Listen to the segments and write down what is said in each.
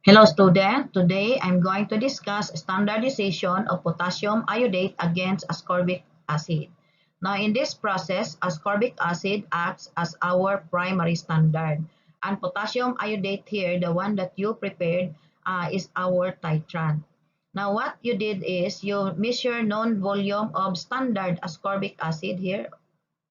Hello student, today I'm going to discuss standardization of potassium iodate against ascorbic acid. Now in this process, ascorbic acid acts as our primary standard and potassium iodate here, the one that you prepared, is our titrant. Now what you did is you measure known volume of standard ascorbic acid here,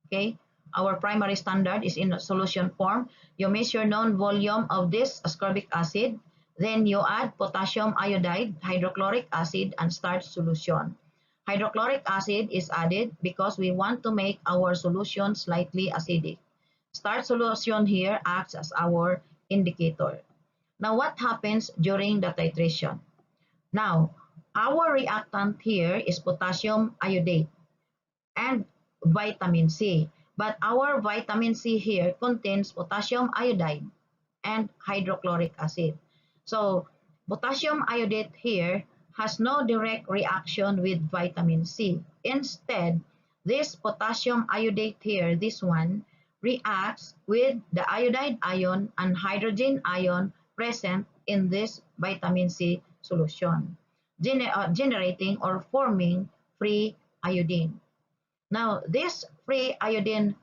okay? Our primary standard is in a solution form. You measure known volume of this ascorbic acid, then you add potassium iodide, hydrochloric acid, and start solution. Hydrochloric acid is added because we want to make our solution slightly acidic. Start solution here acts as our indicator. Now what happens during the titration? Now, our reactant here is potassium iodate and vitamin C. But our vitamin C here contains potassium iodide and hydrochloric acid. So potassium iodate here has no direct reaction with vitamin C. Instead, this potassium iodate here, this one, reacts with the iodide ion and hydrogen ion present in this vitamin C solution, generating or forming free iodine. Now, this free iodine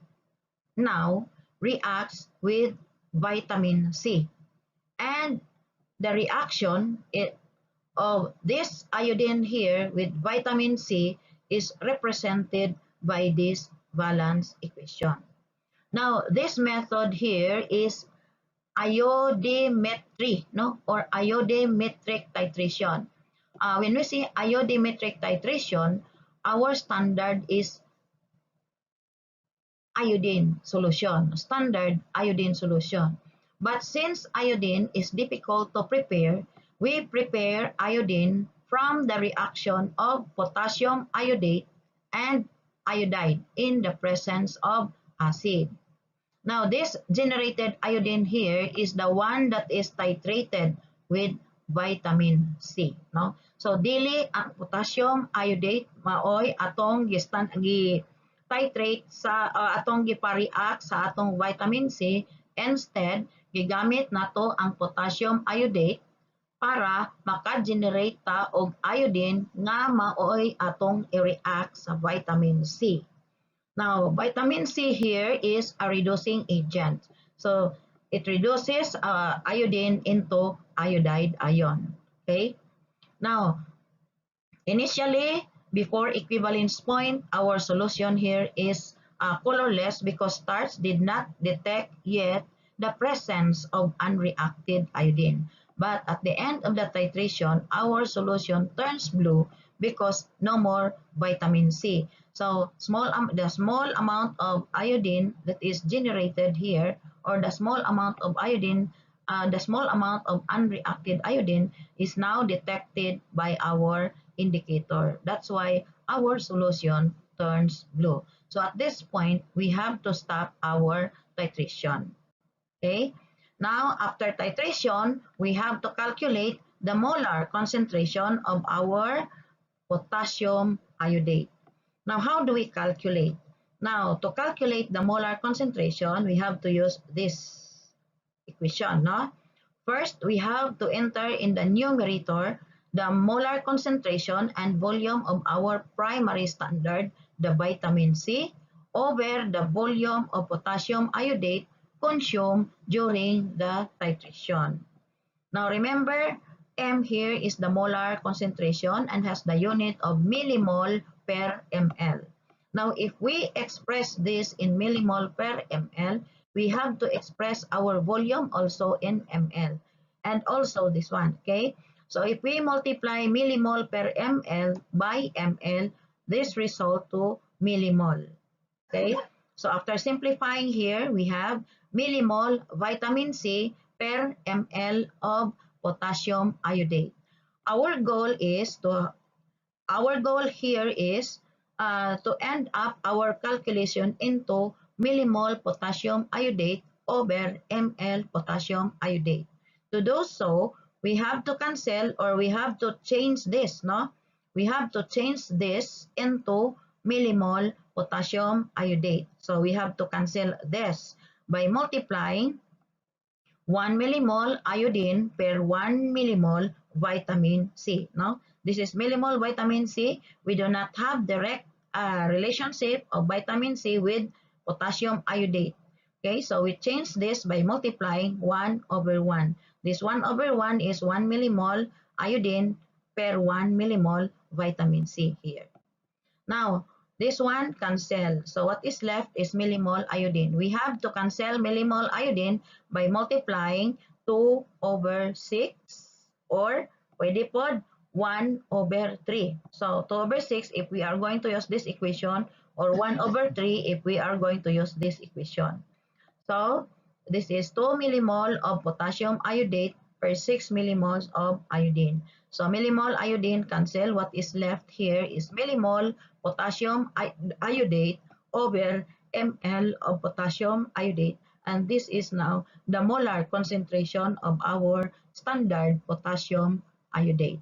now reacts with vitamin C. And the reaction of this iodine here with vitamin C is represented by this valence equation. Now, this method here is iodimetry, no, or iodimetric titration. When we say iodimetric titration, our standard is iodine solution, standard iodine solution. But since iodine is difficult to prepare, we prepare iodine from the reaction of potassium iodate and iodide in the presence of acid. Now, this generated iodine here is the one that is titrated with vitamin C. No? So, dili ang potassium iodate maoy atong titrate sa atong gipa-react sa atong vitamin C. Instead, gigamit nato ang potassium iodate para maka-generate ta og iodine nga maoy atong i-react sa vitamin C. Now, vitamin C here is a reducing agent. So, it reduces iodine into iodide ion. Okay? Now, initially, before equivalence point, our solution here is colorless because starch did not detect yet the presence of unreacted iodine. But at the end of the titration, our solution turns blue because no more vitamin C. So the small amount of iodine that is generated here, or the small amount of iodine, the small amount of unreacted iodine is now detected by our indicator. That's why our solution turns blue. So at this point, we have to stop our titration. Okay? Now, after titration, we have to calculate the molar concentration of our potassium iodate. Now, how do we calculate? Now, to calculate the molar concentration, we have to use this equation. No? First, we have to enter in the numerator the molar concentration and volume of our primary standard, the vitamin C, over the volume of potassium iodate consumed during the titration. Now remember, M here is the molar concentration and has the unit of millimole per ml. Now if we express this in millimole per ml, we have to express our volume also in ml. And also this one, okay? So if we multiply millimole per ml by ml, this result to millimole. Okay? So after simplifying here, we have millimole vitamin C per ml of potassium iodate. Our goal here is to end up our calculation into millimole potassium iodate over ml potassium iodate. To do so, we have to cancel, or we have to change this, no? We have to change this into millimole potassium iodate. So we have to cancel this by multiplying 1 millimole iodine per 1 millimole vitamin C. No? This is millimole vitamin C. We do not have direct relationship of vitamin C with potassium iodate. Okay, so we change this by multiplying 1 over 1. This 1 over 1 is 1 millimole iodine per 1 millimole vitamin C here. Now, this one cancel. So what is left is millimole iodine. We have to cancel millimole iodine by multiplying 2 over 6 or pwede po 1 over 3. So 2 over 6 if we are going to use this equation or 1 over 3 if we are going to use this equation. So this is 2 millimole of potassium iodate per 6 millimoles of iodine. So millimole iodine cancel. What is left here is millimole potassium iodate over ml of potassium iodate. And this is now the molar concentration of our standard potassium iodate.